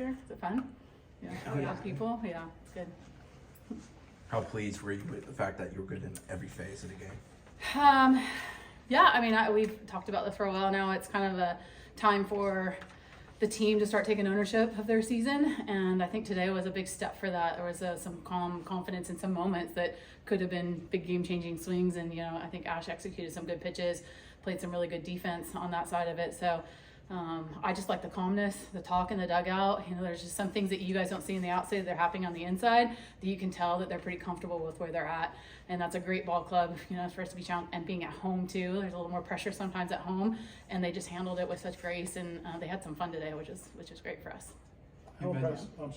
year? Is it fun? Yeah, a lot of people. Yeah, it's good. How pleased were you with the fact that you were good in every phase of the game? Yeah, I mean, we've talked about this for a while now. It's kind of a time for the team to start taking ownership of their season, and I think today was a big step for that. There was some calm confidence in some moments that could have been big game-changing swings, and I think Ash executed some good pitches, played some really good defense on that side of it. So I just like the calmness, the talk in the dugout. There's just some things that you guys don't see in the outside that they're happening on the inside that you can tell that they're pretty comfortable with where they're at. And that's a great ball club, for us to be challenged, and being at home too. There's a little more pressure sometimes at home, and they just handled it with such grace, and they had some fun today, which is great for us. I'm sorry.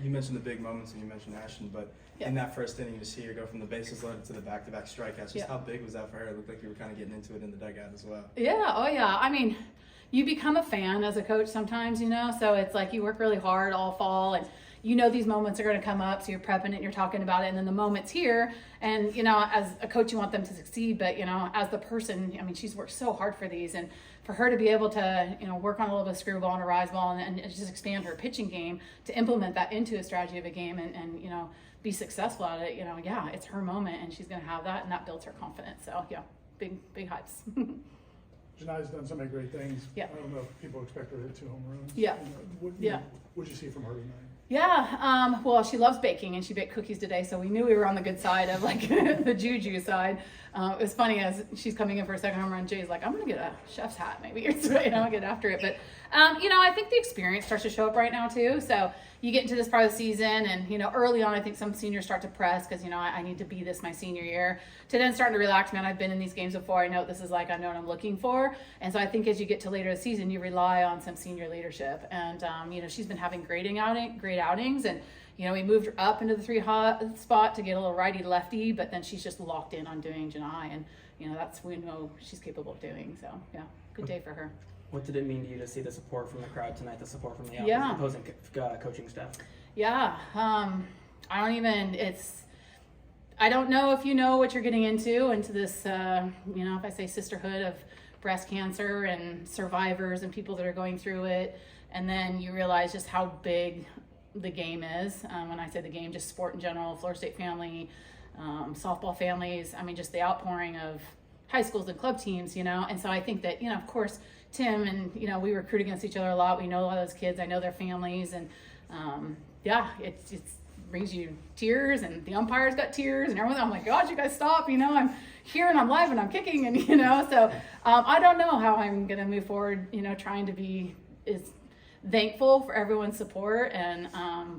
You mentioned the big moments and you mentioned Ashton, but in that first inning to see her go from the bases loaded to the back-to-back strikeouts, just how big was that for her? It looked like you were kind of getting into it in the dugout as well. Yeah, oh yeah. I mean, you become a fan as a coach sometimes, so it's like you work really hard all fall, and these moments are going to come up, so you're prepping it and you're talking about it, and then the moment's here, and as a coach you want them to succeed, but as the person, I mean, she's worked so hard for these, and for her to be able to work on a little bit of screwball and a rise ball and just expand her pitching game to implement that into a strategy of a game and be successful at it, yeah, it's her moment, and she's going to have that, and that builds her confidence. So yeah, big hypes. Janai's done so many great things. Yeah. I don't know if people expect her to hit 2 home runs. Yeah. What'd you see from her tonight? Yeah, well, she loves baking, and she baked cookies today, so we knew we were on the good side of like the juju side. It was funny as she's coming in for a second home run, Jay's like, I'm gonna get a chef's hat maybe, or get after it. But I think the experience starts to show up right now too. So you get into this part of the season, and early on, I think some seniors start to press because I need to be this my senior year. To then starting to relax, man, I've been in these games before. I know what this is like. I know what I'm looking for. And so I think as you get to later in the season, you rely on some senior leadership. And she's been having great outings, and we moved her up into the 3 spot to get a little righty lefty, but then she's just locked in on doing Janai, and that's we know she's capable of doing. So yeah, good day for her. What did it mean to you to see the support from the crowd tonight, the support from the Yeah. opposing coaching staff? Yeah, I don't know if you know what you're getting into this, if I say sisterhood of breast cancer and survivors and people that are going through it, and then you realize just how big the game is. When I say the game, just sport in general, Florida State family, softball families, I mean, just the outpouring of high schools and club teams, and so I think that, of course, Tim and, we recruit against each other a lot. We know a lot of those kids. I know their families, and it brings you tears, and the umpires got tears, and everyone. I'm like, God, you guys stop! I'm here and I'm live and I'm kicking, and So I don't know how I'm gonna move forward. Trying to be is thankful for everyone's support, and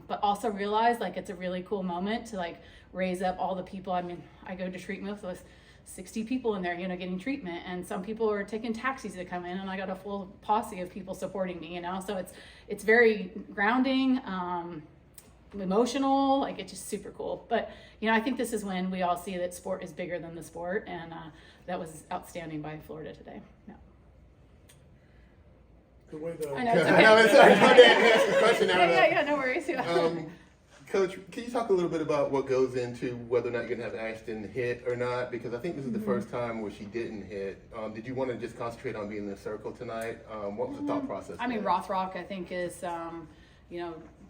but also realize like it's a really cool moment to like raise up all the people. I mean, I go to treatment with 60 people in there, getting treatment, and some people are taking taxis to come in, and I got a full posse of people supporting me, so it's very grounding, emotional, like it's just super cool. But I think this is when we all see that sport is bigger than the sport, and that was outstanding by Florida today. Yeah. The way the I know, it's okay. No, it's sorry. My dad asked the question out of Yeah, no worries. Yeah. Coach, can you talk a little bit about what goes into whether or not you're going to have Ashton hit or not? Because I think this is the first time where she didn't hit. Did you want to just concentrate on being in the circle tonight? What was the thought process? I mean, Rothrock, I think, is,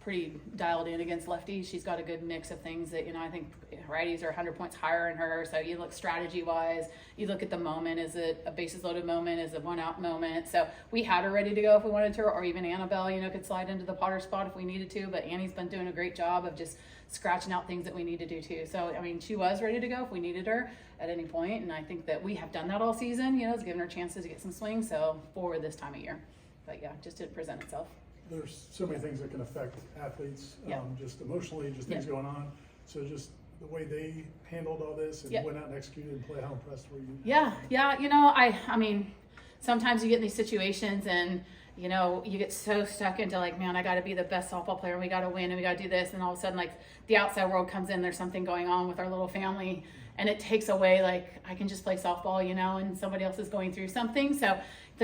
pretty dialed in against lefties. She's got a good mix of things that, I think righties are 100 points higher in her. So you look strategy-wise, you look at the moment. Is it a bases-loaded moment? Is it a one-out moment? So we had her ready to go if we wanted to, or even Annabelle, could slide into the Potter spot if we needed to. But Annie's been doing a great job of just scratching out things that we need to do too. So, I mean, she was ready to go if we needed her at any point. And I think that we have done that all season, it's given her chances to get some swings. So for this time of year. But yeah, just didn't present itself. There's so many things that can affect athletes, just emotionally, just things going on. So just the way they handled all this and went out and executed and played, how impressed were you? Yeah. I mean, sometimes you get in these situations and, you get so stuck into like, man, I got to be the best softball player, and we got to win, and we got to do this. And all of a sudden, like, the outside world comes in, there's something going on with our little family, and it takes away, like, I can just play softball, and somebody else is going through something. So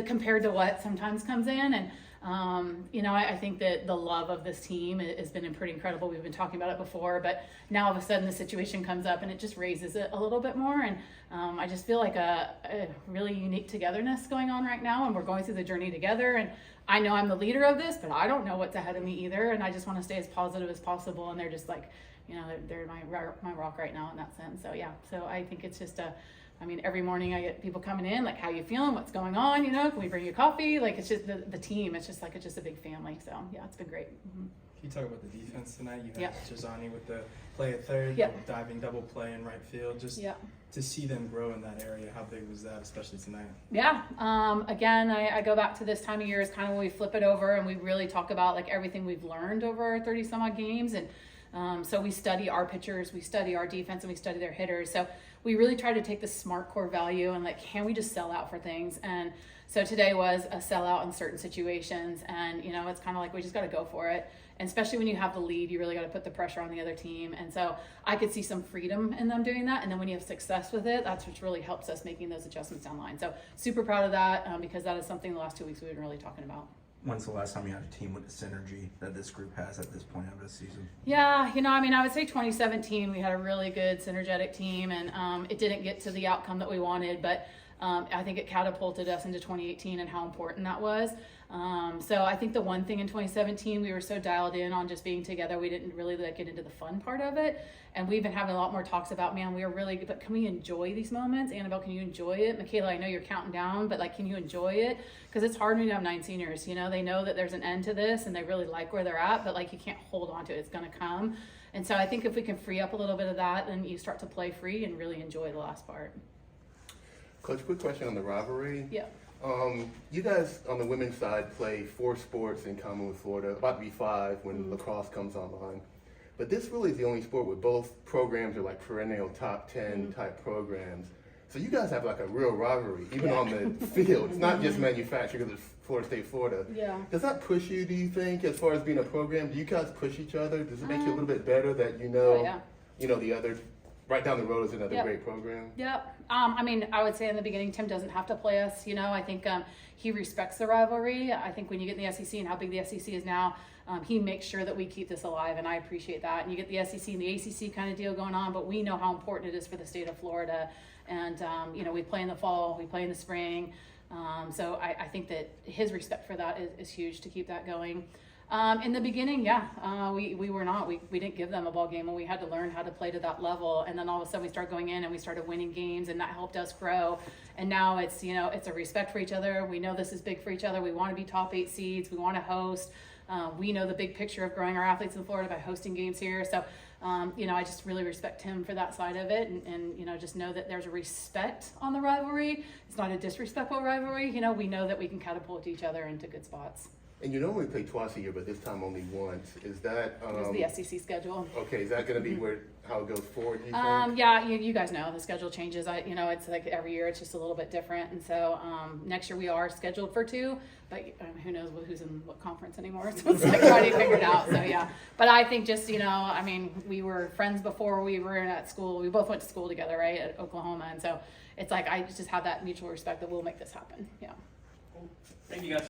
compared to what sometimes comes in, and I think that the love of this team has been pretty incredible. We've been talking about it before, but now all of a sudden the situation comes up and it just raises it a little bit more. And I just feel like a really unique togetherness going on right now, and we're going through the journey together. And I know I'm the leader of this, but I don't know what's ahead of me either. And I just want to stay as positive as possible. And they're just like, they're my rock right now in that sense. So yeah, so I think it's just every morning I get people coming in, like, how you feeling? What's going on? Can we bring you coffee? Like, it's just the team. It's just a big family. So yeah, it's been great. Mm-hmm. Can you talk about the defense tonight? You had Yeah. Jazani with the play at third, Yeah. diving double play in right field. Just to see them grow in that area, how big was that, especially tonight? Yeah. Again, I go back to this time of year is kind of when we flip it over and we really talk about like everything we've learned over 30 some odd games. And so we study our pitchers, we study our defense, and we study their hitters. So we really try to take the SMART core value and like, can we just sell out for things? And so today was a sellout in certain situations. And, it's kind of like, we just got to go for it. And especially when you have the lead, you really got to put the pressure on the other team. And so I could see some freedom in them doing that. And then when you have success with it, that's what really helps us making those adjustments down the line. So super proud of that because that is something the last 2 weeks we've been really talking about. When's the last time you had a team with the synergy that this group has at this point of the season? Yeah, I would say 2017, we had a really good synergetic team, and it didn't get to the outcome that we wanted, but I think it catapulted us into 2018 and how important that was. So I think the one thing in 2017, we were so dialed in on just being together, we didn't really get into the fun part of it. And we've been having a lot more talks about, man, we are really, but can we enjoy these moments? Annabelle, can you enjoy it? Michaela, I know you're counting down, but can you enjoy it? Because it's hard when you have 9 seniors, they know that there's an end to this and they really like where they're at, but you can't hold on to it. It's going to come. And so I think if we can free up a little bit of that, then you start to play free and really enjoy the last part. Coach, quick question on the rivalry. Yeah. You guys on the women's side play 4 sports in common with Florida, about to be 5 when lacrosse comes online. But this really is the only sport where both programs are like perennial top 10 type programs. So you guys have like a real rivalry, even on the field. It's not just manufactured because it's Florida State, Florida. Yeah. Does that push you, do you think, as far as being a program? Do you guys push each other? Does it make you a little bit better that the other, right down the road is another great program? Yep. I would say in the beginning, Tim doesn't have to play us. I think he respects the rivalry. I think when you get in the SEC and how big the SEC is now, he makes sure that we keep this alive, and I appreciate that. And you get the SEC and the ACC kind of deal going on, but we know how important it is for the state of Florida. And, we play in the fall, we play in the spring. So I think that his respect for that is huge to keep that going. In the beginning, we were not. We didn't give them a ball game, and we had to learn how to play to that level. And then all of a sudden we started going in and we started winning games, and that helped us grow. And now it's, it's a respect for each other. We know this is big for each other. We want to be top 8 seeds. We want to host. We know the big picture of growing our athletes in Florida by hosting games here. So, I just really respect him for that side of it, and just know that there's a respect on the rivalry. It's not a disrespectful rivalry. We know that we can catapult each other into good spots. And you normally play twice a year, but this time only once. Is that It's the SEC schedule. okay? Is that going to be how it goes forward? You think? Yeah, you guys know the schedule changes. It's like every year it's just a little bit different, and so next year we are scheduled for 2, but who knows who's in what conference anymore? So it's like trying to figure it out. So yeah, but I think just we were friends before we were at school. We both went to school together, right, at Oklahoma, and so it's like I just have that mutual respect that we'll make this happen. Yeah. Thank you guys.